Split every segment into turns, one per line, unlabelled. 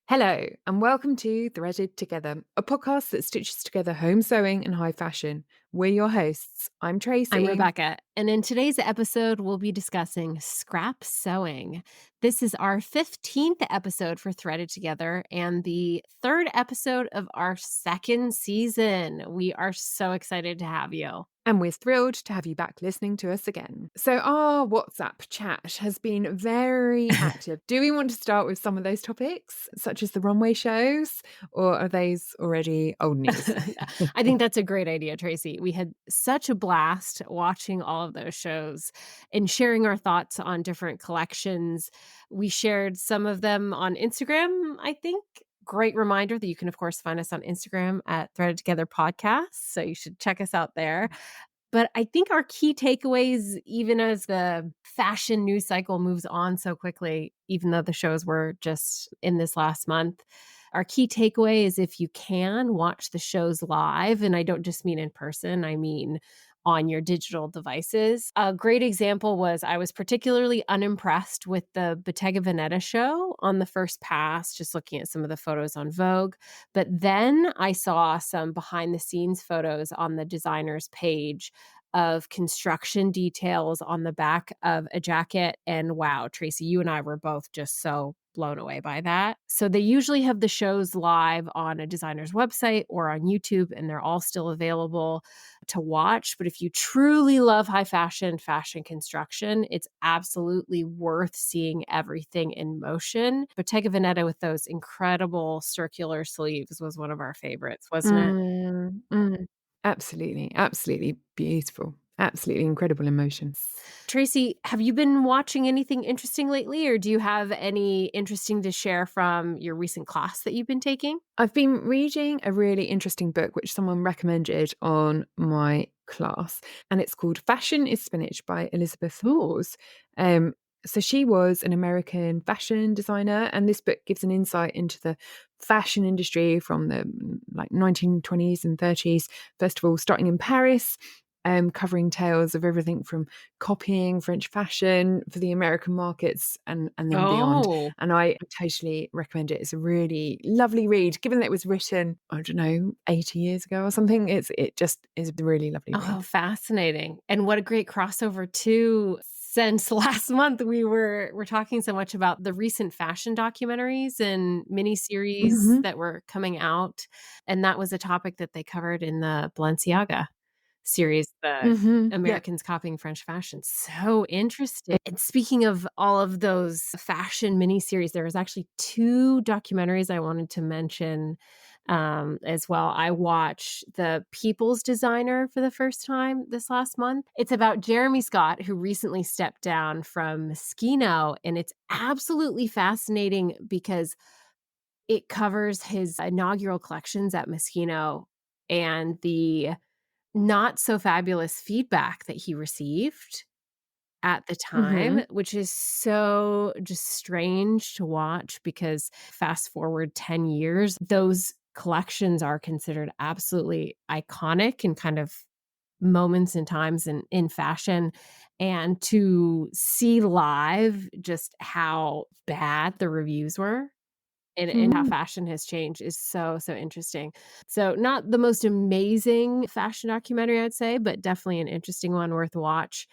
Hello, and welcome to Threaded Together, a podcast that stitches together home sewing and high fashion. We're your hosts. I'm
I'm
Tracy.
Rebecca, and in today's episode, we'll be discussing scrap sewing. This is our 15th episode for Threaded Together and the third episode of our second season. We are so excited to have you.
And we're thrilled to have you back listening to us again. So, our WhatsApp chat has been very active. Do we want to start with some of those topics, such as the runway shows, or are those already old news?
I think that's a great idea, Tracy. We had such a blast watching all of those shows and sharing our thoughts on different collections. We shared some of them on Instagram, I think. Great reminder that you can, of course, find us on Instagram at Threaded Together Podcast. So you should check us out there. But I think our key takeaways, even as the fashion news cycle moves on so quickly, even though the shows were just in this last month, our key takeaway is if you can watch the shows live, and I don't just mean in person, I mean on your digital devices. A great example was I was particularly unimpressed with the Bottega Veneta show on the first pass, just looking at some of the photos on Vogue. But then I saw some behind the scenes photos on the designer's page of construction details on the back of a jacket. And wow, Tracy, you and I were both just so blown away by that. So they usually have the shows live on a designer's website or on YouTube, and they're all still available to watch. But if you truly love high fashion, fashion construction, it's absolutely worth seeing everything in motion. Bottega Veneta with those incredible circular sleeves was one of our favorites, wasn't it?
Mm, mm. Absolutely, absolutely beautiful, absolutely incredible emotion.
Tracy, have you been watching anything interesting lately, or do you have any interesting to share from your recent class that you've been taking?
I've been reading a really interesting book which someone recommended on my class, and it's called Fashion is Spinach by Elizabeth Hawes. Um, so she was an American fashion designer, and this book gives an insight into the fashion industry from the 1920s and 30s. First of all, starting in Paris, covering tales of everything from copying French fashion for the American markets and then beyond.
Oh,
And I totally recommend it. It's a really lovely read. Given that it was written, I don't know, 80 years ago or something, it just is a really lovely
oh,
read.
fascinating. And what a great crossover too. Since last month, we're talking so much about the recent fashion documentaries and miniseries
Mhm.
that were coming out. And that was a topic that they covered in the Balenciaga series, the
Mhm. Yeah.
Americans copying French fashion. So interesting. And speaking of all of those fashion miniseries, there was actually 2 documentaries I wanted to mention, as well. I watched The People's Designer for the first time this last month. It's about Jeremy Scott, who recently stepped down from Moschino, and it's absolutely fascinating because it covers his inaugural collections at Moschino and the not so fabulous feedback that he received at the time,
Mhm.
which is so just strange to watch because fast forward 10 years, those collections are considered absolutely iconic and kind of moments and times in fashion. And to see live just how bad the reviews were and how
Mhm.
fashion has changed is so, so interesting. So not the most amazing fashion documentary, I'd say, but definitely an interesting one worth a watch.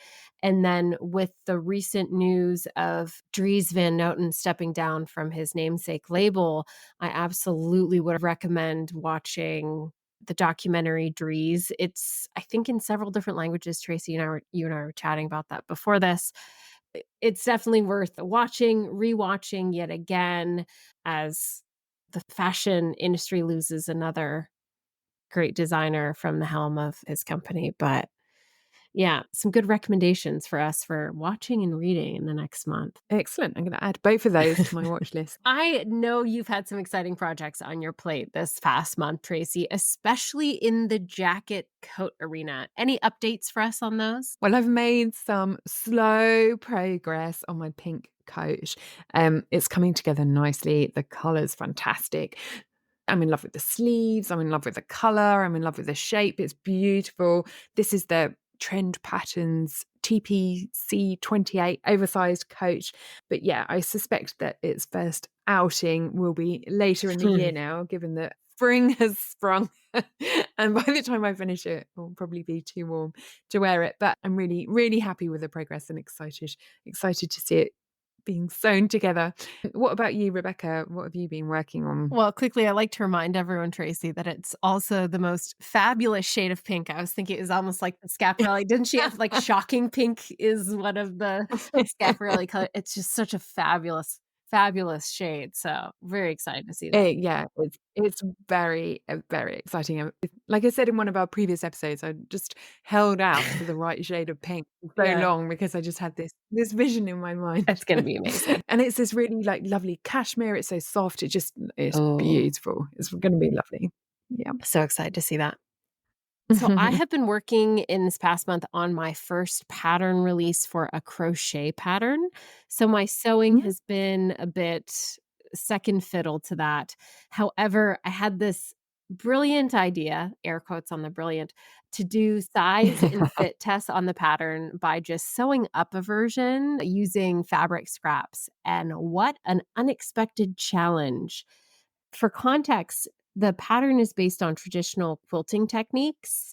And then with the recent news of Dries Van Noten stepping down from his namesake label, I absolutely would recommend watching the documentary Dries. It's, I think, in several different languages. Tracy and you and I were chatting about that before this. It's definitely worth watching, rewatching yet again as the fashion industry loses another great designer from the helm of his company. But yeah, some good recommendations for us for watching and reading in the next month.
Excellent. I'm going to add both of those to my watch list.
I know you've had some exciting projects on your plate this past month, Tracy, especially in the jacket coat arena. Any updates for us on those?
Well, I've made some slow progress on my pink coat. It's coming together nicely. The colour's fantastic. I'm in love with the sleeves. I'm in love with the color. I'm in love with the shape. It's beautiful. This is the Trend Patterns TPC 28 oversized coat. But yeah, I suspect that its first outing will be later in the year now, given that spring has sprung. And by the time I finish it, it'll probably be too warm to wear it. But I'm really, really happy with the progress and excited to see it being sewn together. What about you, Rebecca? What have you been working on?
Well, quickly, I like to remind everyone, Tracy, that it's also the most fabulous shade of pink. I was thinking it was almost like the Schiaparelli. Didn't she have like shocking pink is one of the Schiaparelli color? It's just such a fabulous, fabulous shade. So very excited to see that.
Yeah, it's very, very exciting. Like I said in one of our previous episodes, I just held out for the right shade of pink for so
Yeah,
long because I just had this vision in my mind.
it's gonna be amazing.
And it's this really, like, lovely cashmere, it's so soft, it's
Oh,
beautiful. It's gonna be lovely. Yeah.
so excited to see that. So I have been working in this past month on my first pattern release for a crochet pattern. So my sewing
Mm.
has been a bit second fiddle to that. However, I had this brilliant idea, air quotes on the brilliant, to do size and fit tests on the pattern by just sewing up a version using fabric scraps. And what an unexpected challenge. For context, the pattern is based on traditional quilting techniques.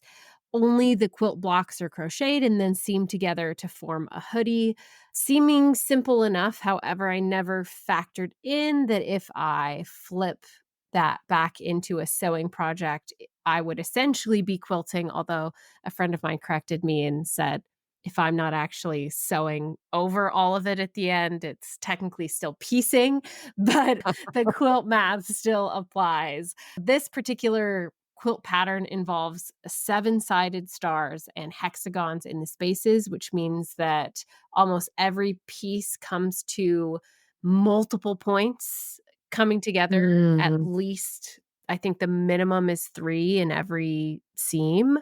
Only the quilt blocks are crocheted and then seamed together to form a hoodie. Seeming simple enough, however, I never factored in that if I flip that back into a sewing project, I would essentially be quilting. Although a friend of mine corrected me and said, if I'm not actually sewing over all of it at the end, it's technically still piecing, but the quilt math still applies. This particular quilt pattern involves seven-sided stars and hexagons in the spaces, which means that almost every piece comes to multiple points coming together at
Mhm.
least. I think the minimum is 3 in every seam,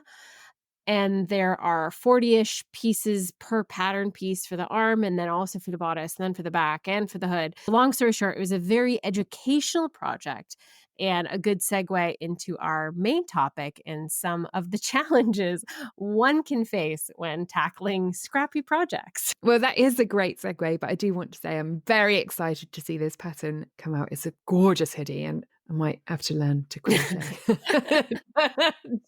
and there are 40-ish pieces per pattern piece for the arm, and then also for the bodice, and then for the back, and for the hood. Long story short, it was a very educational project and a good segue into our main topic and some of the challenges one can face when tackling scrappy projects.
Well, that is a great segue, but I do want to say I'm very excited to see this pattern come out. It's a gorgeous hoodie, and I might have to learn to crochet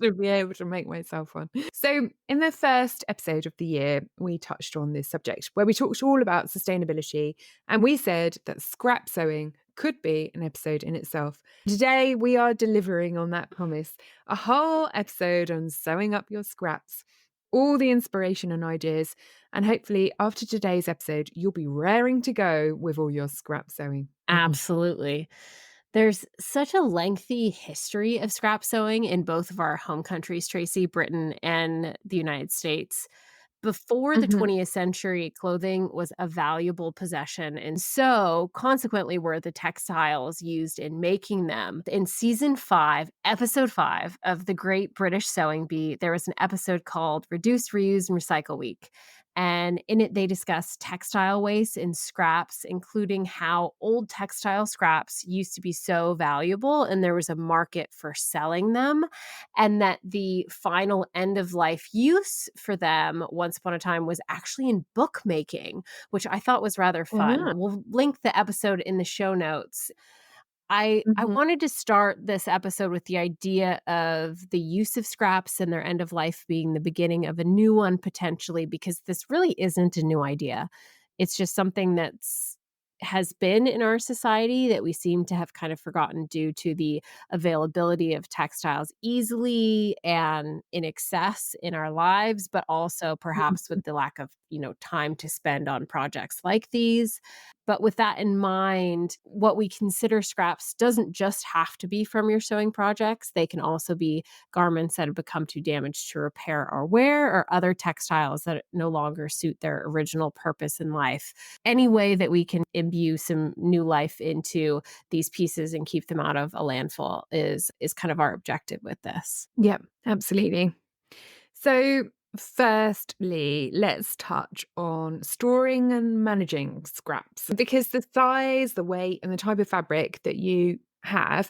to be able to make myself one. So, in the first episode of the year, we touched on this subject where we talked all about sustainability, and we said that scrap sewing could be an episode in itself. Today, we are delivering on that promise, a whole episode on sewing up your scraps, all the inspiration and ideas. And hopefully, after today's episode, you'll be raring to go with all your scrap sewing.
Absolutely. There's such a lengthy history of scrap sewing in both of our home countries, Tracy, Britain and the United States. Before the
Mhm.
20th century, clothing was a valuable possession, and so consequently were the textiles used in making them. In season 5, episode 5 of the Great British Sewing Bee, there was an episode called Reduce, Reuse, and Recycle Week. And in it, they discuss textile waste and scraps, including how old textile scraps used to be so valuable and there was a market for selling them, and that the final end of life use for them once upon a time was actually in bookmaking, which I thought was rather fun.
Ah.
We'll link the episode in the show notes. I
Mhm.
wanted to start this episode with the idea of the use of scraps and their end of life being the beginning of a new one potentially, because this really isn't a new idea. It's just something that's has been in our society that we seem to have kind of forgotten due to the availability of textiles easily and in excess in our lives, but also perhaps with the lack of, time to spend on projects like these. But with that in mind, what we consider scraps doesn't just have to be from your sewing projects. They can also be garments that have become too damaged to repair or wear, or other textiles that no longer suit their original purpose in life. Any way that we can imbue some new life into these pieces and keep them out of a landfill is kind of our objective with this.
Yep, absolutely. So, firstly, let's touch on storing and managing scraps because the size, the weight, and the type of fabric that you have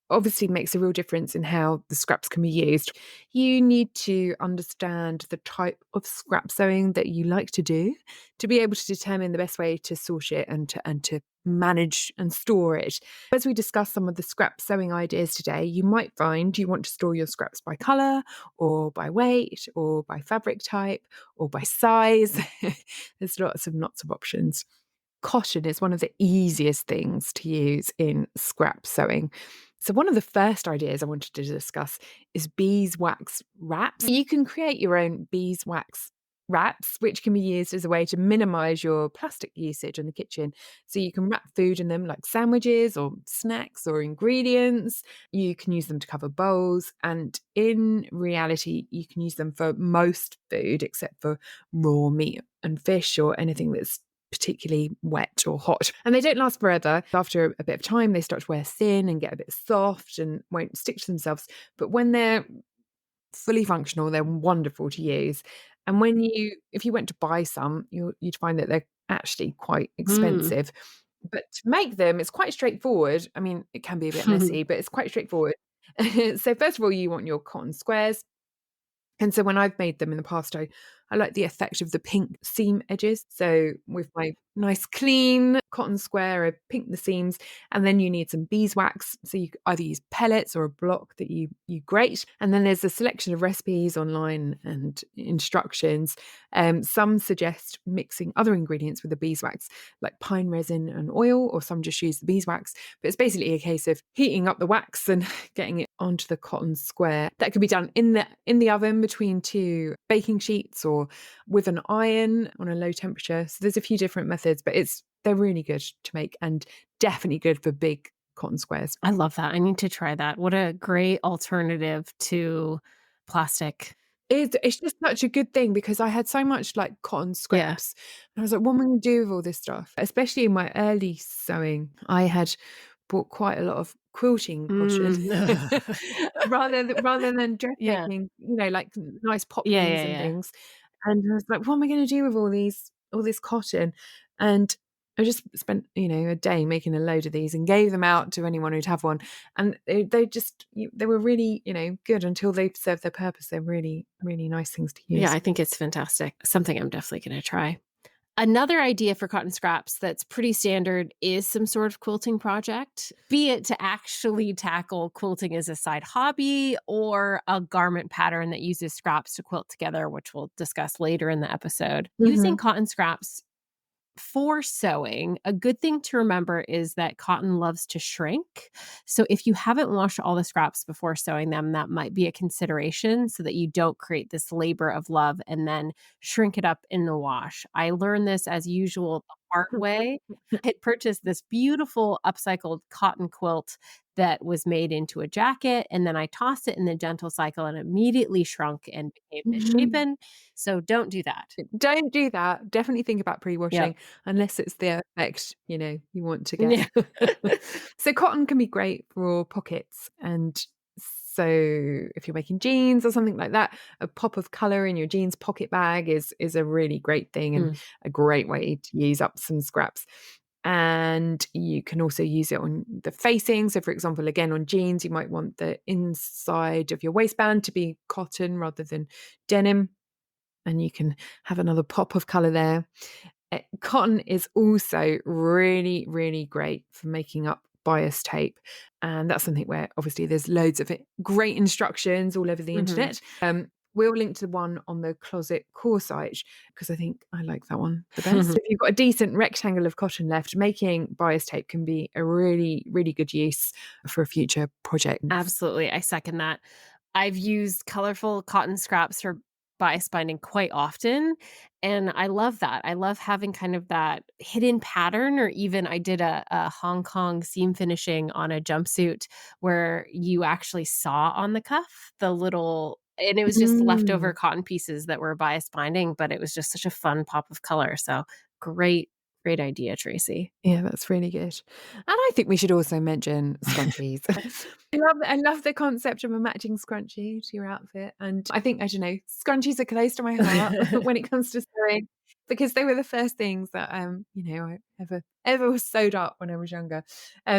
obviously makes a real difference in how the scraps can be used. You need to understand the type of scrap sewing that you like to do to be able to determine the best way to sort it and to manage and store it. As we discuss some of the scrap sewing ideas today, you might find you want to store your scraps by colour or by weight or by fabric type or by size. There's lots of options. Cotton is one of the easiest things to use in scrap sewing. So, one of the first ideas I wanted to discuss is beeswax wraps. You can create your own beeswax wraps, which can be used as a way to minimize your plastic usage in the kitchen. So, you can wrap food in them like sandwiches or snacks or ingredients. You can use them to cover bowls. And in reality, you can use them for most food except for raw meat and fish or anything that's particularly wet or hot. And they don't last forever. After a bit of time, they start to wear thin and get a bit soft and won't stick to themselves. But when they're fully functional, they're wonderful to use. And if you went to buy some, you'd find that they're actually quite
Mm.
expensive. But to make them, it's quite straightforward. I mean, it can be a bit messy, but it's quite straightforward. So first of all, you want your cotton squares. And so when I've made them in the past, I like the effect of the pink seam edges. So with my nice clean cotton square, I pink the seams, and then you need some beeswax. So you either use pellets or a block that you grate. And then there's a selection of recipes online and instructions. Some suggest mixing other ingredients with the beeswax, like pine resin and oil, or some just use the beeswax. But it's basically a case of heating up the wax and getting it onto the cotton square. That could be done in the oven between two baking sheets or with an iron on a low temperature. So there's a few different methods, but they're really good to make and definitely good for big cotton squares.
I love that. I need to try that. What a great alternative to plastic.
It's just such a good thing because I had so much like cotton
Yeah.
scraps. And I was like, what am I going to do with all this stuff? Especially in my early sewing, I had bought quite a lot of quilting cotton
Mm.
rather than dress
Yeah.
making, like nice
Yeah,
poppies
yeah,
and
yeah.
things. And I was like, what am I going to do with all this cotton? And I just spent, a day making a load of these and gave them out to anyone who'd have one. And they were really, good until they served their purpose. They're really, really nice things to
Yeah,
use.
I think it's fantastic. Something I'm definitely gonna try. Another idea for cotton scraps that's pretty standard is some sort of quilting project, be it to actually tackle quilting as a side hobby or a garment pattern that uses scraps to quilt together, which we'll discuss later in the episode. Using
Mhm.
cotton scraps for sewing, a good thing to remember is that cotton loves to shrink. So if you haven't washed all the scraps before sewing them, that might be a consideration so that you don't create this labor of love and then shrink it up in the wash. I learned this as usual the hard way. I had purchased this beautiful upcycled cotton quilt that was made into a jacket, and then I tossed it in the gentle cycle and immediately shrunk and became misshapen. So don't do that.
Don't do that. Definitely think about
Yep.
pre-washing unless it's the effect, you want to get.
Yeah.
So cotton can be great for pockets. And so if you're making jeans or something like that, a pop of color in your jeans pocket bag is a really great thing and
Mm.
a great way to use up some scraps. And you can also use it on the facing. So, for example, again, on jeans, you might want the inside of your waistband to be cotton rather than denim, and you can have another pop of color there. Cotton is also really, really great for making up bias tape. And that's something where obviously there's loads of great instructions all over the
Mhm.
internet. We'll link to the one on the Closet Core site because I think I like that one the best. If you've got a decent rectangle of cotton left, making bias tape can be a really, really good use for a future project.
Absolutely, I second that. I've used colorful cotton scraps for bias binding quite often, and I love that. I love having kind of that hidden pattern, or even I did a Hong Kong seam finishing on a jumpsuit where you actually saw on the cuff the little and it was just leftover
Mm.
cotton pieces that were bias binding, but it was just such a fun pop of color. So great, great idea, Tracy.
Yeah, that's really good. And I think we should also mention scrunchies. I love the concept of a matching scrunchie to your outfit, and I think, I don't know, scrunchies are close to my heart when it comes to sewing. because they were the first things that, I ever was sewed up when I was younger.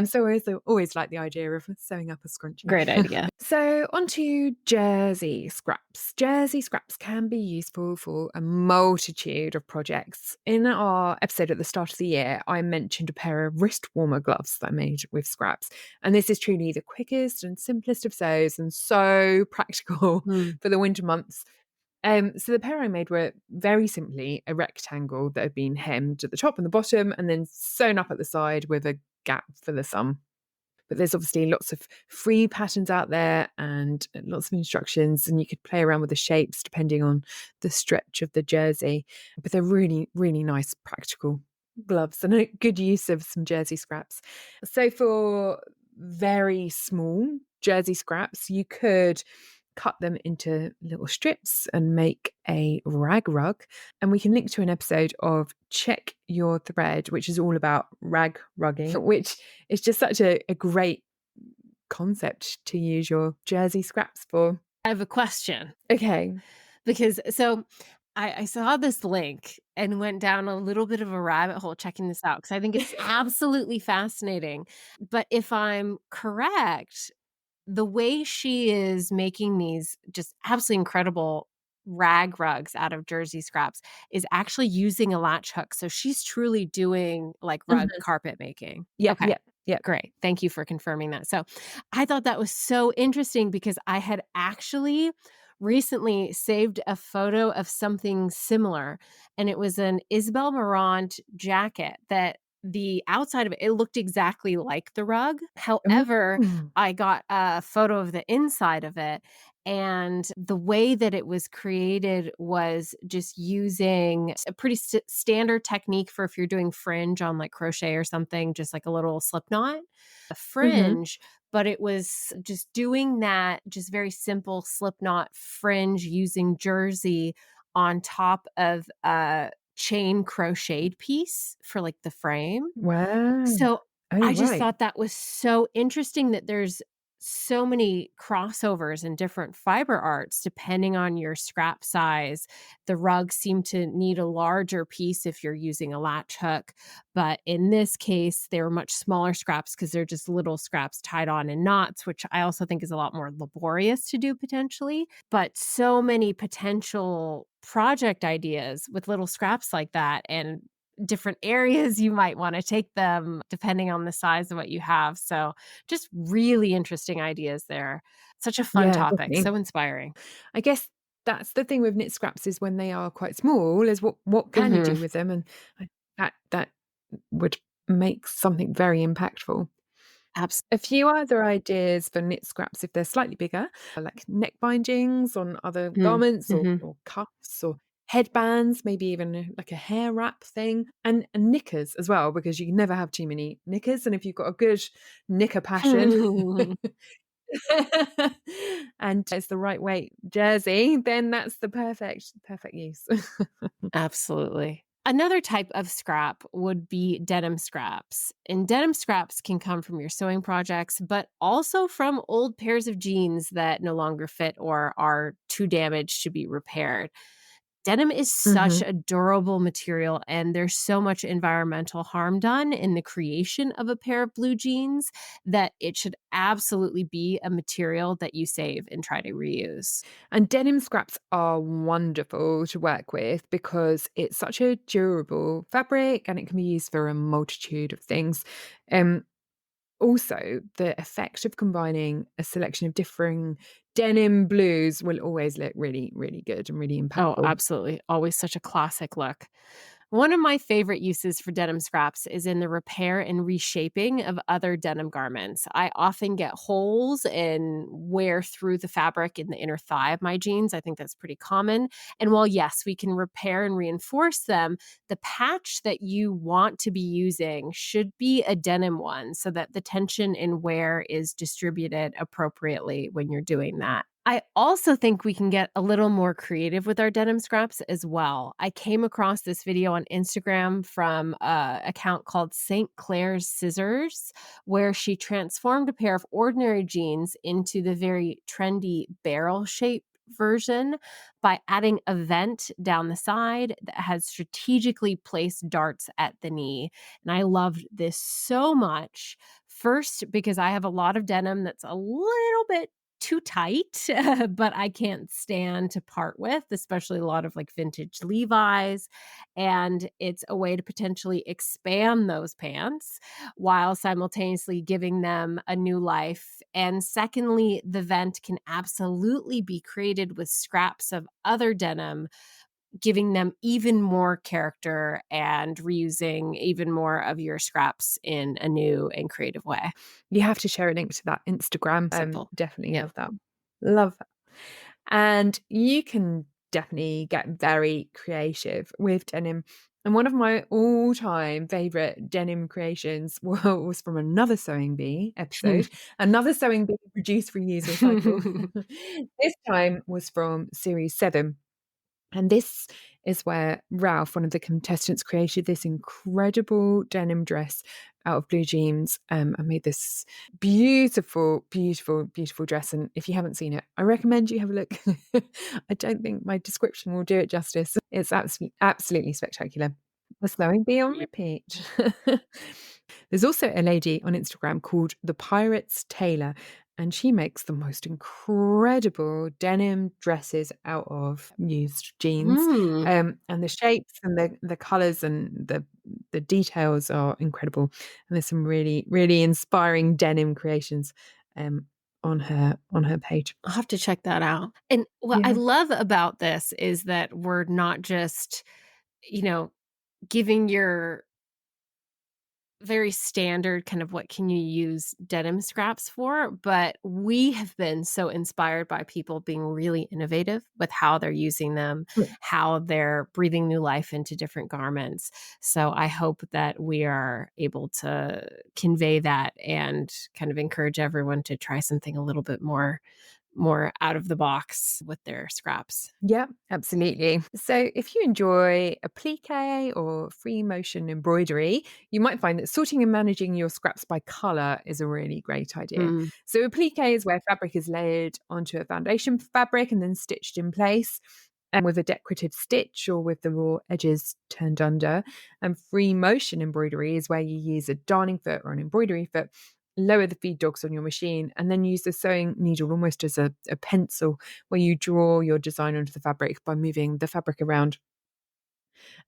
So I always liked the idea of sewing up a scrunchie.
Great idea.
So onto jersey scraps. Jersey scraps can be useful for a multitude of projects. In our episode at the start of the year, I mentioned a pair of wrist warmer gloves that I made with scraps. And this is truly the quickest and simplest of sews and so practical
Mm.
for the winter months. So the pair I made were very simply a rectangle that had been hemmed at the top and the bottom and then sewn up at the side with a gap for the thumb. But there's obviously lots of free patterns out there and lots of instructions, and you could play around with the shapes depending on the stretch of the jersey. But they're really, really nice, practical gloves and a good use of some jersey scraps. So for very small jersey scraps, you could cut them into little strips and make a rag rug. And we can link to an episode of Check Your Thread, which is all about rag rugging, which is just such a great concept to use your jersey scraps for.
I have a question
Okay.
because I saw this link and went down a little bit of a rabbit hole checking this out because I think it's absolutely fascinating. But if I'm correct, the way she is making these just absolutely incredible rag rugs out of jersey scraps is actually using a latch hook. So she's truly doing like rug
Mhm.
carpet making.
Yep,
Okay.
yep, yep.
Great. Thank you for confirming that. So I thought that was so interesting because I had actually recently saved a photo of something similar, and it was an Isabel Marant jacket that the outside of it looked exactly like the rug. However,
Ooh.
I got a photo of the inside of it, and the way that it was created was just using a pretty standard technique for if you're doing fringe on like crochet or something, just like a little slip knot, a
Mhm.
fringe. But it was just doing that, just very simple slip knot fringe using jersey on top of a chain crocheted piece for like the frame.
Wow.
So,
Oh,
I just
right.
thought that was so interesting that there's so many crossovers and different fiber arts depending on your scrap size. The rugs seem to need a larger piece if you're using a latch hook, but in this case, they were much smaller scraps because 'cause they're just little scraps tied on in knots, which I also think is a lot more laborious to do potentially, but so many potential project ideas with little scraps like that and different areas you might wanna take them depending on the size of what you have, so just really interesting ideas there. Such a fun
Yeah,
topic,
definitely.
so inspiring.
I guess that's the thing with knit scraps is when they are quite small is what can you
Mhm.
do with them? And that would make something very impactful.
Abs
A few other ideas for knit scraps if they're slightly bigger, are like neck bindings on other
Mm.
garments
Mhm.
or cuffs or headbands, maybe even like a hair wrap thing, and knickers as well, because you can never have too many knickers. And if you've got a good knicker passion and it's the right weight jersey, then that's the perfect use.
Absolutely. Another type of scrap would be denim scraps. And denim scraps can come from your sewing projects, but also from old pairs of jeans that no longer fit or are too damaged to be repaired. Denim is such
Mhm.
a durable material, and there's so much environmental harm done in the creation of a pair of blue jeans that it should absolutely be a material that you save and try to reuse.
And denim scraps are wonderful to work with because it's such a durable fabric and it can be used for a multitude of things. Um, Also, the effect of combining a selection of differing denim blues will always look really, really good and really
Oh,
impactful.
absolutely. Always such a classic look. One of my favorite uses for denim scraps is in the repair and reshaping of other denim garments. I often get holes and wear through the fabric in the inner thigh of my jeans. I think that's pretty common. And while, yes, we can repair and reinforce them, the patch that you want to be using should be a denim one so that the tension and wear is distributed appropriately when you're doing that. I also think we can get a little more creative with our denim scraps as well. I came across this video on Instagram from a account called St. Clair's Scissors, where she transformed a pair of ordinary jeans into the very trendy barrel shaped version by adding a vent down the side that has strategically placed darts at the knee. And I loved this so much. First, because I have a lot of denim that's a little bit too tight, but I can't stand to part with, especially a lot of like vintage Levi's. And it's a way to potentially expand those pants while simultaneously giving them a new life. And secondly, the vent can absolutely be created with scraps of other denim, giving them even more character and reusing even more of your scraps in a new and creative way.
You have to share a link to that Instagram.
Simple.
Definitely
Yep.
love that. Love that. And you can definitely get very creative with denim. And one of my all-time favorite denim creations was from another Sewing Bee episode, another Sewing Bee reduce, reuse, recycle. This time was from series 7. And this is where Ralph, one of the contestants, created this incredible denim dress out of blue jeans, and made this beautiful, beautiful, beautiful dress. And if you haven't seen it, I recommend you have a look. I don't think my description will do it justice. It's absolutely spectacular. The Sewing Bee on
Yep.
repeat. There's also a lady on Instagram called the Pirate's Tailor, and she makes the most incredible denim dresses out of used jeans.
Mm.
And the shapes and the colors and the details are incredible. And there's some really, really inspiring denim creations um, on her page.
I'll have to check that out. And what I
Yeah.
love about this is that we're not just, you know, giving your very standard kind of what can you use denim scraps for, but we have been so inspired by people being really innovative with how they're using them, how they're breathing new life into different garments. So I hope that we are able to convey that and kind of encourage everyone to try something a little bit more out of the box with their scraps.
Yeah, absolutely. So, if you enjoy applique or free motion embroidery, you might find that sorting and managing your scraps by color is a really great idea.
Mm.
So, applique is where fabric is layered onto a foundation fabric and then stitched in place. And with a decorative stitch or with the raw edges turned under. And free motion embroidery is where you use a darning foot or an embroidery foot, lower the feed dogs on your machine, and then use the sewing needle almost as a pencil where you draw your design onto the fabric by moving the fabric around.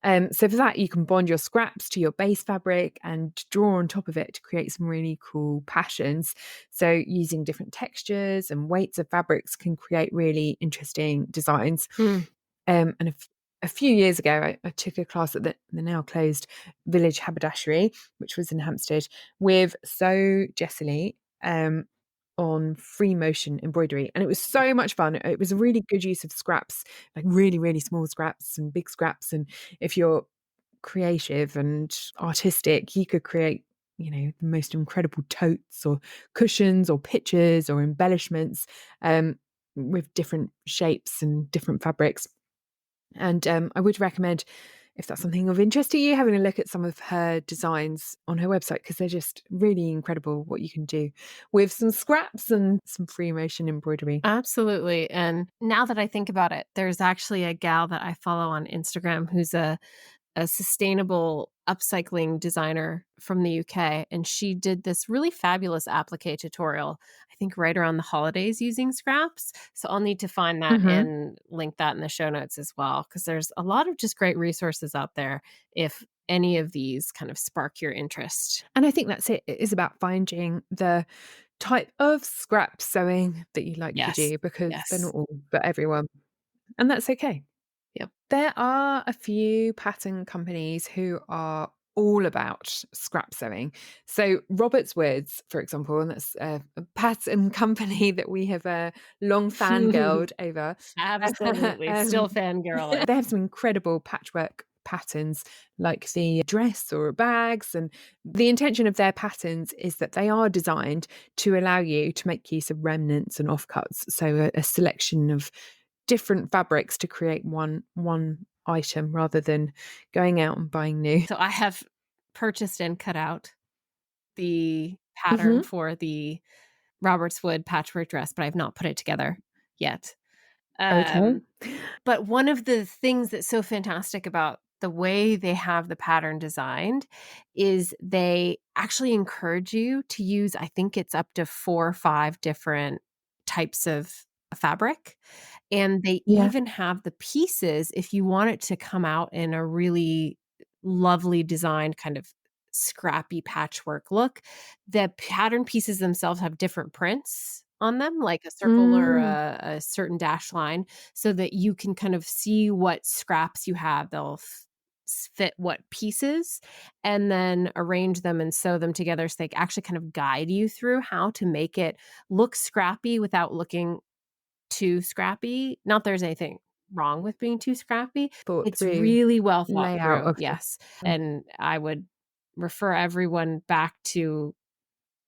So for that, you can bond your scraps to your base fabric and draw on top of it to create some really cool patterns. So using different textures and weights of fabrics can create really interesting designs.
Mm.
And a few years ago, I took a class at the now closed Village Haberdashery, which was in Hampstead, with So Jessily on free motion embroidery. And it was so much fun. It was a really good use of scraps, like really, really small scraps and big scraps. And if you're creative and artistic, you could create, the most incredible totes or cushions or pictures or embellishments with different shapes and different fabrics. And I would recommend, if that's something of interest to you, having a look at some of her designs on her website, because they're just really incredible what you can do with some scraps and some free motion embroidery.
Absolutely. And now that I think about it, there's actually a gal that I follow on Instagram who's a sustainable upcycling designer from the UK. And she did this really fabulous applique tutorial, I think right around the holidays using scraps. So I'll need to find that
Mhm.
and link that in the show notes as well, because there's a lot of just great resources out there if any of these kind of spark your interest.
And I think that's it. It is about finding the type of scrap sewing that you like to
Yes.
do, because they're
Yes.
not all for everyone. And that's okay.
Yep.
There are a few pattern companies who are all about scrap sewing. So Roberts Woods, for example, and that's a pattern company that we have long fangirled over.
Absolutely. Still fangirling.
They have some incredible patchwork patterns like the dress or bags, and the intention of their patterns is that they are designed to allow you to make use of remnants and offcuts, so a selection of different fabrics to create one item rather than going out and buying new.
So I have purchased and cut out the pattern
Mhm.
for the Roberts Wood patchwork dress, but I've not put it together yet.
Okay.
Um, but one of the things that's so fantastic about the way they have the pattern designed is they actually encourage you to use, I think it's up to 4 or 5 different types of fabric. And they
Yeah.
even have the pieces if you want it to come out in a really lovely designed kind of scrappy patchwork look. The pattern pieces themselves have different prints on them, like a circle or
Mm,
a certain dash line, so that you can kind of see what scraps you have. They'll fit what pieces and then arrange them and sew them together so they actually kind of guide you through how to make it look scrappy without looking too scrappy. Not there's anything wrong with being too scrappy.
thought
It's
through
really well thought
layout
through,
of the
yes,
mm.
and I would refer everyone back to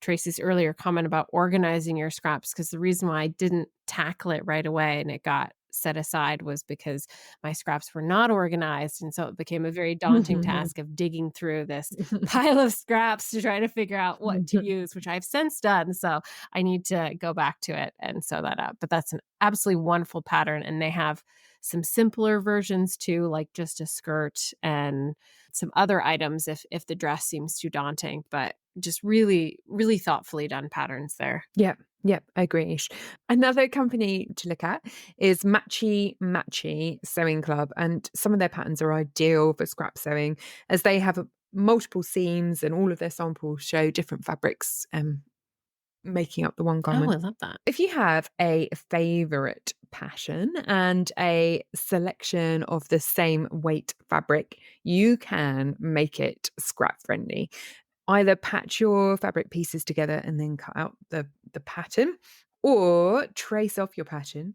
Tracy's earlier comment about organizing your scraps, because the reason why I didn't tackle it right away and it got set aside was because my scraps were not organized, and so it became a very daunting task of digging through this pile of scraps to try to figure out what to use, which I've since done, so I need to go back to it and sew that up, but that's an absolutely wonderful pattern, and they have some simpler versions too, like just a skirt and some other items if the dress seems too daunting, but just really, really thoughtfully done patterns there.
Yep, yep, agreed. Another company to look at is Matchy Matchy Sewing Club, and some of their patterns are ideal for scrap sewing as they have multiple seams and all of their samples show different fabrics making up the one
Oh, I
garment.
love that.
If you have a favorite pattern and a selection of the same weight fabric, you can make it scrap friendly. Either patch your fabric pieces together and then cut out the pattern, or trace off your pattern,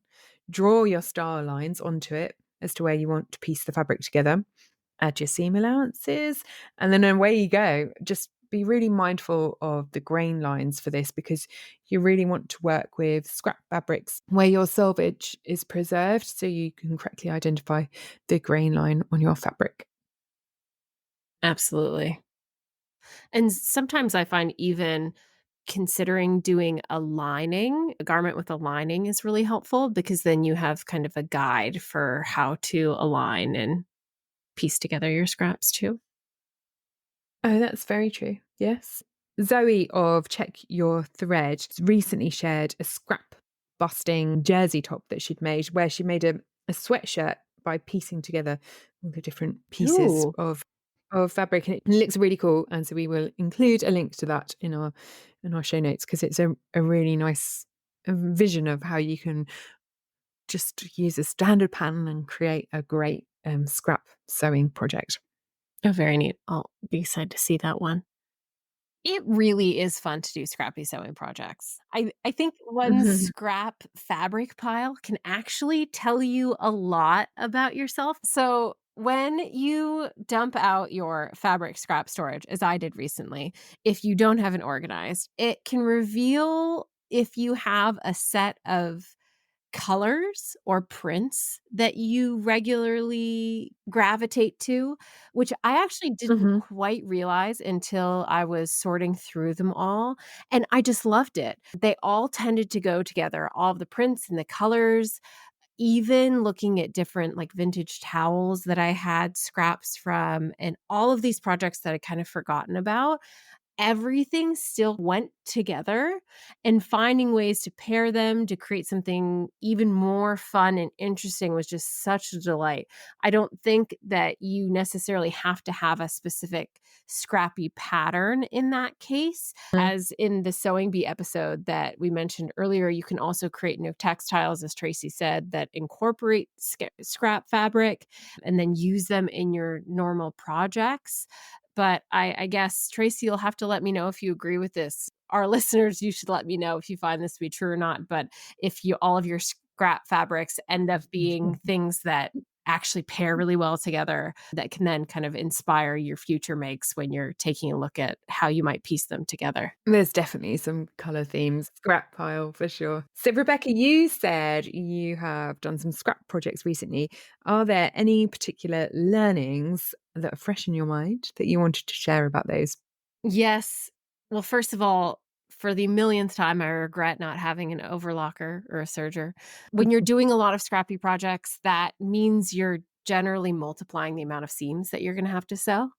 draw your star lines onto it as to where you want to piece the fabric together, add your seam allowances, and then away you go. Just be really mindful of the grain lines for this because you really want to work with scrap fabrics where your selvage is preserved so you can correctly identify the grain line on your fabric.
Absolutely. And sometimes I find even considering doing a lining, a garment with a lining is really helpful because then you have kind of a guide for how to align and piece together your scraps too.
Oh, that's very true. Yes. Zoe of Check Your Thread recently shared a scrap busting jersey top that she'd made, where she made a sweatshirt by piecing together all the different pieces
Ooh,
of fabric, and it looks really cool. And so we will include a link to that in our show notes because it's a really nice vision of how you can just use a standard pattern and create a great scrap sewing project.
oh, very neat. I'll be excited to see that one. It really is fun to do scrappy sewing projects. I think one scrap fabric pile can actually tell you a lot about yourself. So, when you dump out your fabric scrap storage, as I did recently, if you don't have it organized, it can reveal if you have a set of colors or prints that you regularly gravitate to, which I actually didn't
Mhm.
quite realize until I was sorting through them all, and I just loved it. They all tended to go together, all of the prints and the colors, even looking at different, like, vintage towels that I had scraps from, and all of these projects that I'd kind of forgotten about. Everything still went together, and finding ways to pair them to create something even more fun and interesting was just such a delight. I don't think that you necessarily have to have a specific scrappy pattern in that case. As in the Sewing Bee episode that we mentioned earlier, you can also create new textiles, as Tracy said, that incorporate scrap fabric and then use them in your normal projects. But I guess, Tracy, you'll have to let me know if you agree with this. Our listeners, you should let me know if you find this to be true or not. But if you all of your scrap fabrics end up being things that actually pair really well together, that can then kind of inspire your future makes when you're taking a look at how you might piece them together.
There's definitely some colour themes. Scrap pile for sure. So, Rebecca, you said you have done some scrap projects recently. Are there any particular learnings that are fresh in your mind that you wanted to share about those?
Yes. Well, first of all, for the millionth time, I regret not having an overlocker or a serger. When you're doing a lot of scrappy projects, that means you're generally multiplying the amount of seams that you're gonna have to sew.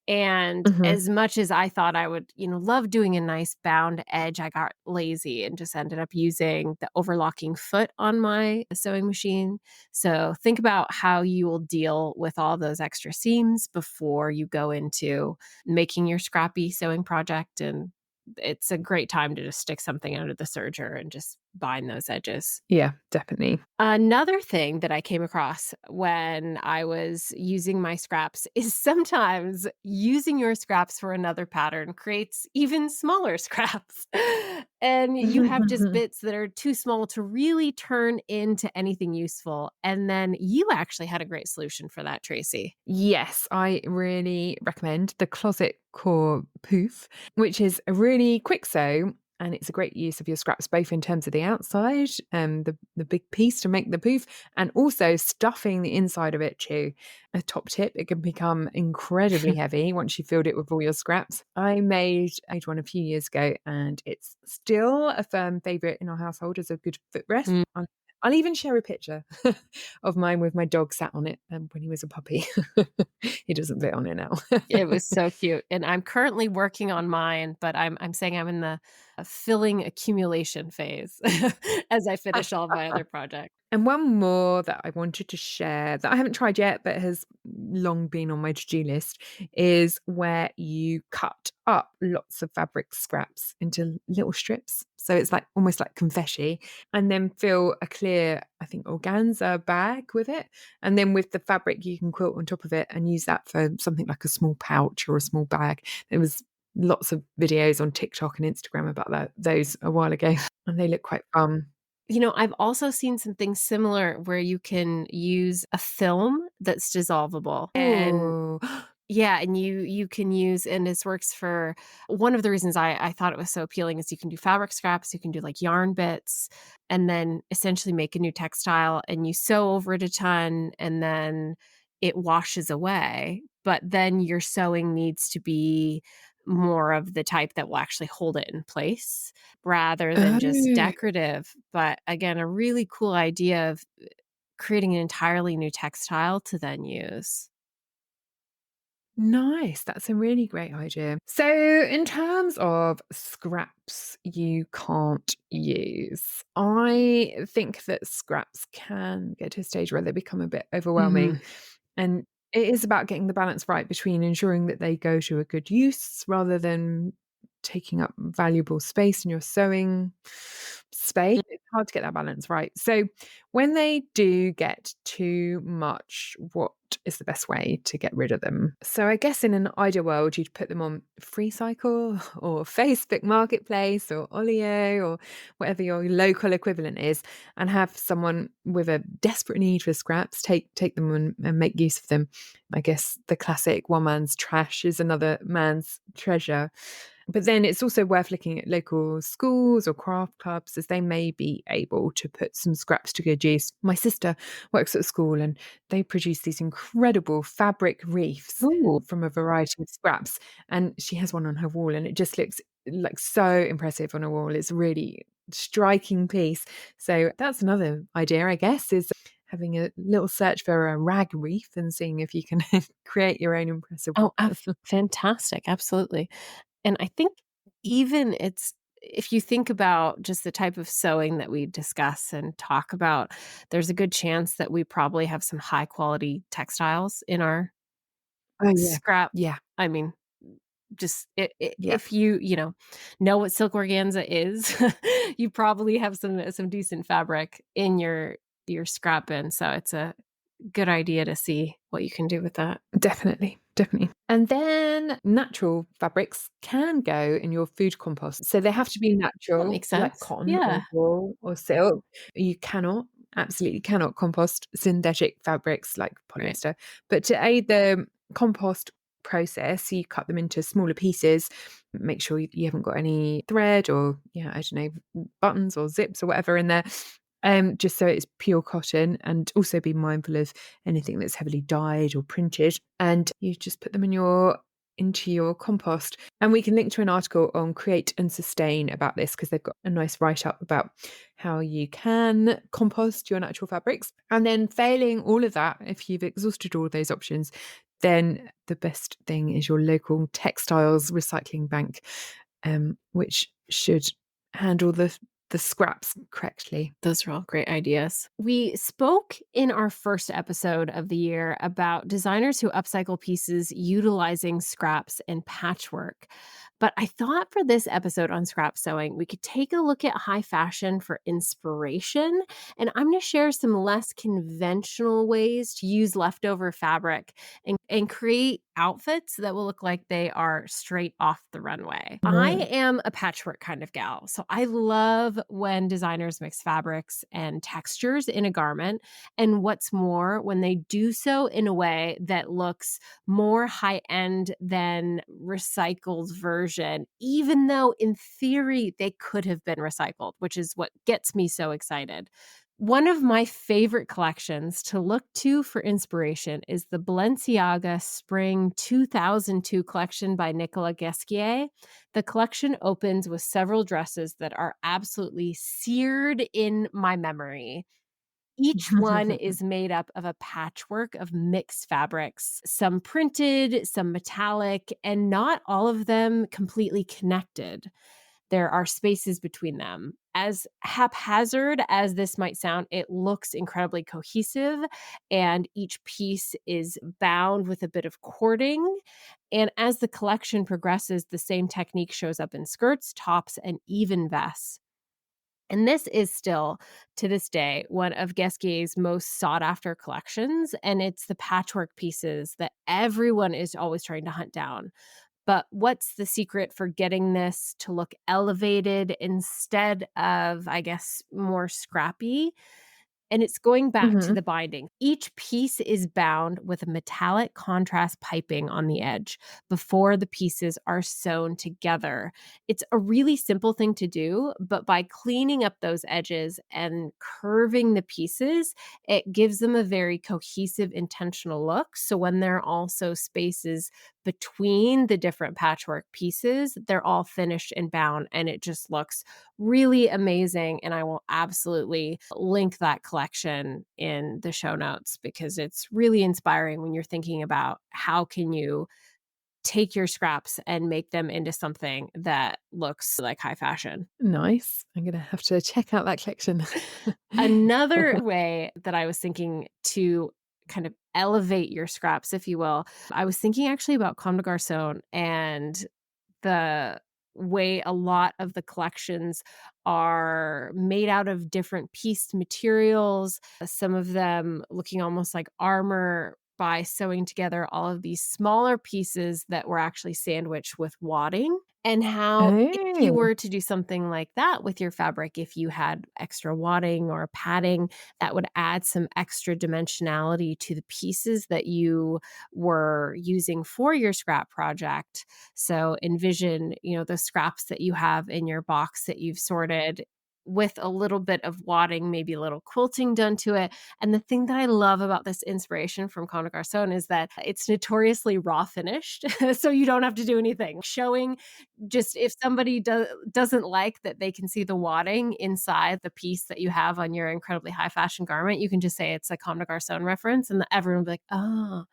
And
Mhm.
as much as I thought I would, love doing a nice bound edge, I got lazy and just ended up using the overlocking foot on my sewing machine. So think about how you will deal with all those extra seams before you go into making your scrappy sewing project. And it's a great time to just stick something under the serger and just bind those edges.
Yeah, definitely.
Another thing that I came across when I was using my scraps is sometimes using your scraps for another pattern creates even smaller scraps. And you have just bits that are too small to really turn into anything useful. And then you actually had a great solution for that, Tracy.
Yes, I really recommend the Closet Core Poof, which is a really quick sew and it's a great use of your scraps, both in terms of the outside, the big piece to make the poof, and also stuffing the inside of it too. A top tip, it can become incredibly heavy once you filled it with all your scraps. I made one a few years ago and it's still a firm favourite in our household as a good footrest.
Mm.
I'll even share a picture of mine with my dog sat on it when he was a puppy. He doesn't fit on it now.
It was so cute, and I'm currently working on mine, but I'm saying I'm in the, filling accumulation phase as I finish all of my other projects.
And one more that I wanted to share that I haven't tried yet, but has long been on my to-do list is where you cut up lots of fabric scraps into little strips. So it's like almost like confetti, and then fill a clear, I think, organza bag with it. And then with the fabric, you can quilt on top of it and use that for something like a small pouch or a small bag. There was lots of videos on TikTok and Instagram about those a while ago, and they look quite fun.
I've also seen something similar where you can use a film that's dissolvable, and
Oh.
yeah, and you can use, and this works for one of the reasons I thought it was so appealing is you can do fabric scraps, you can do, like, yarn bits, and then essentially make a new textile, and you sew over it a ton, and then it washes away, but then your sewing needs to be more of the type that will actually hold it in place rather than just
Oh,
decorative. But again, a really cool idea of creating an entirely new textile to then use.
nice. That's a really great idea. So, in terms of scraps you can't use, I think that scraps can get to a stage where they become a bit overwhelming.
Mhm.
And it is about getting the balance right between ensuring that they go to a good use rather than taking up valuable space in your sewing space. It's hard to get that balance right. So, when they do get too much, what is the best way to get rid of them? So, I guess in an ideal world, you'd put them on FreeCycle or Facebook Marketplace or Olio or whatever your local equivalent is, and have someone with a desperate need for scraps take them and make use of them. I guess the classic one man's trash is another man's treasure. But then it's also worth looking at local schools or craft clubs as they may be able to put some scraps to good use. My sister works at a school and they produce these incredible fabric wreaths
Ooh.
from a variety of scraps. And she has one on her wall and it just looks like so impressive on a wall. It's a really striking piece. So that's another idea, I guess, is having a little search for a rag wreath and seeing if you can create your own impressive
Oh,
one.
fantastic, absolutely. And I think even it's if you think about just the type of sewing that we discuss and talk about, there's a good chance that we probably have some high quality textiles in our
Oh yeah.
scrap.
Yeah.
I mean, just
Yeah.
if you know what silk organza is, you probably have some decent fabric in your scrap bin. So it's a good idea to see what you can do with that.
Definitely, definitely. And then natural fabrics can go in your food compost. So they have to be
That
natural,
makes
like
sense.
cotton or
Yeah.
wool or silk. You cannot, absolutely cannot compost synthetic fabrics like
Right.
polyester. But to aid the compost process, you cut them into smaller pieces. Make sure you haven't got any thread or, yeah, I don't know, buttons or zips or whatever in there. Just so it's pure cotton, and also be mindful of anything that's heavily dyed or printed. And you just put them in your into your compost. And we can link to an article on Create and Sustain about this because they've got a nice write up about how you can compost your natural fabrics. And then, failing all of that, if you've exhausted all of those options, then the best thing is your local textiles recycling bank, which should handle the scraps correctly.
Those are all great ideas. We spoke in our first episode of the year about designers who upcycle pieces utilizing scraps and patchwork. But I thought for this episode on scrap sewing, we could take a look at high fashion for inspiration. And I'm going to share some less conventional ways to use leftover fabric and create outfits that will look like they are straight off the runway. I
Right.
am a patchwork kind of gal. So I love when designers mix fabrics and textures in a garment. And what's more, when they do so in a way that looks more high end than recycled version, even though in theory they could have been recycled, which is what gets me so excited. One of my favorite collections to look to for inspiration is the Balenciaga Spring 2002 collection by Nicolas Ghesquier. The collection opens with several dresses that are absolutely seared in my memory. Each one is made up of a patchwork of mixed fabrics, some printed, some metallic, and not all of them completely connected. There are spaces between them. As haphazard as this might sound, it looks incredibly cohesive, and each piece is bound with a bit of cording. And as the collection progresses, the same technique shows up in skirts, tops, and even vests. And this is still, to this day, one of Guesquier's most sought after collections. And it's the patchwork pieces that everyone is always trying to hunt down. But what's the secret for getting this to look elevated instead of, I guess, more scrappy? And it's going back to
Mhm.
the binding. Each piece is bound with a metallic contrast piping on the edge before the pieces are sewn together. It's a really simple thing to do, but by cleaning up those edges and curving the pieces, it gives them a very cohesive, intentional look. So when there are also spaces between the different patchwork pieces, they're all finished and bound, and it just looks really amazing. And I will absolutely link that collection in the show notes because it's really inspiring when you're thinking about how can you take your scraps and make them into something that looks like high fashion.
Nice. I'm gonna have to check out that collection.
Another way that I was thinking to kind of elevate your scraps, if you will, I was thinking actually about Comme des Garçons and the way a lot of the collections are made out of different pieced materials, some of them looking almost like armor by sewing together all of these smaller pieces that were actually sandwiched with wadding. And how, if you
Oh.
were to do something like that with your fabric, if you had extra wadding or padding, that would add some extra dimensionality to the pieces that you were using for your scrap project. So envision, the scraps that you have in your box that you've sorted with a little bit of wadding, maybe a little quilting done to it. And the thing that I love about this inspiration from Comme des Garçons is that it's notoriously raw finished. So you don't have to do anything. Showing just if somebody doesn't like that they can see the wadding inside the piece that you have on your incredibly high fashion garment, you can just say it's a Comme des Garçons reference and everyone will be like, oh,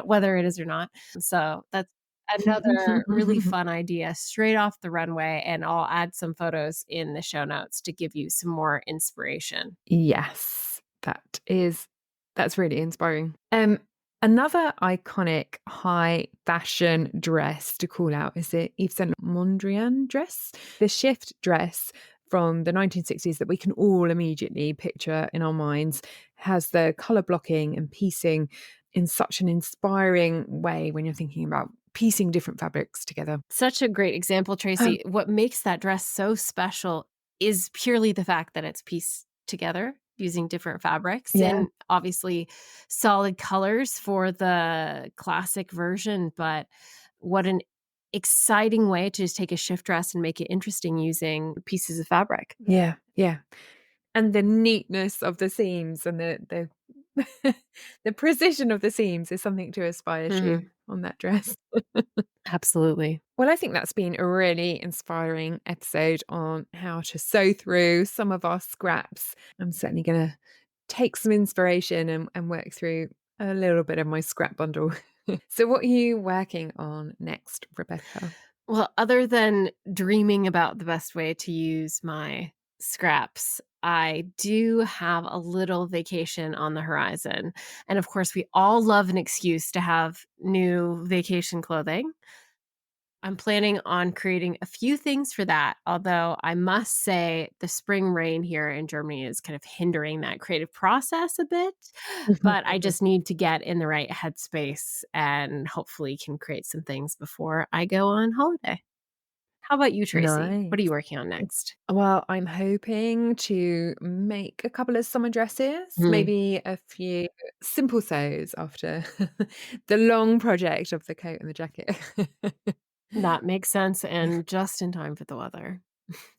whether it is or not. So that's another really fun idea straight off the runway, and I'll add some photos in the show notes to give you some more inspiration.
Yes, that's really inspiring. Another iconic high fashion dress to call out is the Yves Saint Mondrian dress, the shift dress from the 1960s that we can all immediately picture in our minds, has the color blocking and piecing in such an inspiring way when you're thinking about piecing different fabrics together.
Such a great example, Tracy. What makes that dress so special is purely the fact that it's pieced together using different fabrics
Yeah,
and obviously solid colors for the classic version. But what an exciting way to just take a shift dress and make it interesting using pieces of fabric.
yeah, yeah. And the neatness of the seams and the the precision of the seams is something to aspire to
Mhm.
on that dress.
Absolutely.
Well, I think that's been a really inspiring episode on how to sew through some of our scraps. I'm certainly going to take some inspiration and work through a little bit of my scrap bundle. So, what are you working on next, Rebecca?
Well, other than dreaming about the best way to use my scraps, I do have a little vacation on the horizon. And of course, we all love an excuse to have new vacation clothing. I'm planning on creating a few things for that, although I must say the spring rain here in Germany is kind of hindering that creative process a bit. But I just need to get in the right headspace and hopefully can create some things before I go on holiday. How about you, Tracy? What are you
Nice.
working on next?
Well, I'm hoping to make a couple of summer dresses,
Mhm.
maybe a few simple sews after the long project of the coat and the jacket.
That makes sense and just in time for the weather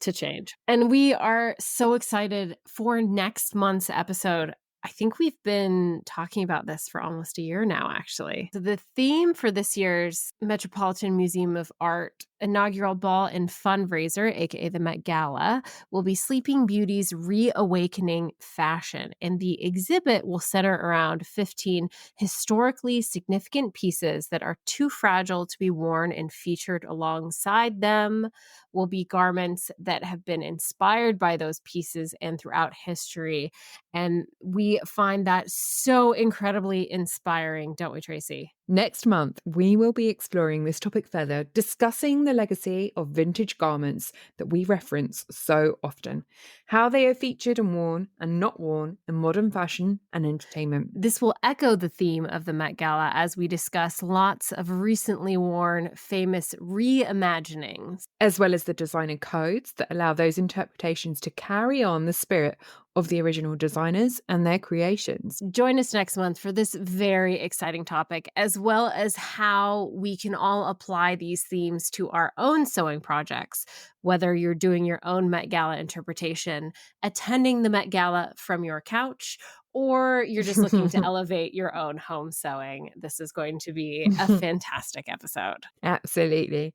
to change. And we are so excited for next month's episode. I think we've been talking about this for almost a year now, actually. So the theme for this year's Metropolitan Museum of Art inaugural ball and fundraiser, aka the Met Gala, will be Sleeping Beauty's Reawakening Fashion. And the exhibit will center around 15 historically significant pieces that are too fragile to be worn, and featured alongside them will be garments that have been inspired by those pieces and throughout history. And we find that so incredibly inspiring, don't we, Tracy?
Next month, we will be exploring this topic further, discussing the legacy of vintage garments that we reference so often, how they are featured and not worn in modern fashion and entertainment,
This will echo the theme of the Met Gala as we discuss lots of recently worn famous reimaginings.
as well as the designer codes that allow those interpretations to carry on the spirit of the original designers and their creations.
Join us next month for this very exciting topic, as well as how we can all apply these themes to our own sewing projects, whether you're doing your own Met Gala interpretation, attending the Met Gala from your couch, or you're just looking to elevate your own home sewing. This is going to be a fantastic episode.
Absolutely.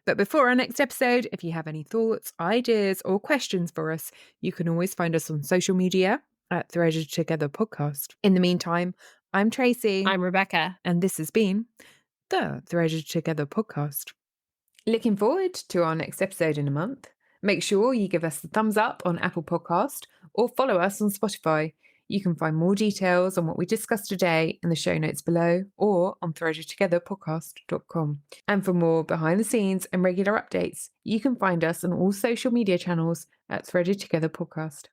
But before our next episode, if you have any thoughts, ideas, or questions for us, you can always find us on social media at Threaded Together Podcast. In the meantime, I'm Tracy,
I'm Rebecca.
and this has been the Threaded Together Podcast. Looking forward to our next episode in a month. Make sure you give us the thumbs up on Apple Podcast or follow us on Spotify. You can find more details on what we discussed today in the show notes below or on threadedtogetherpodcast.com. And for more behind the scenes and regular updates, you can find us on all social media channels at Threaded Together Podcast.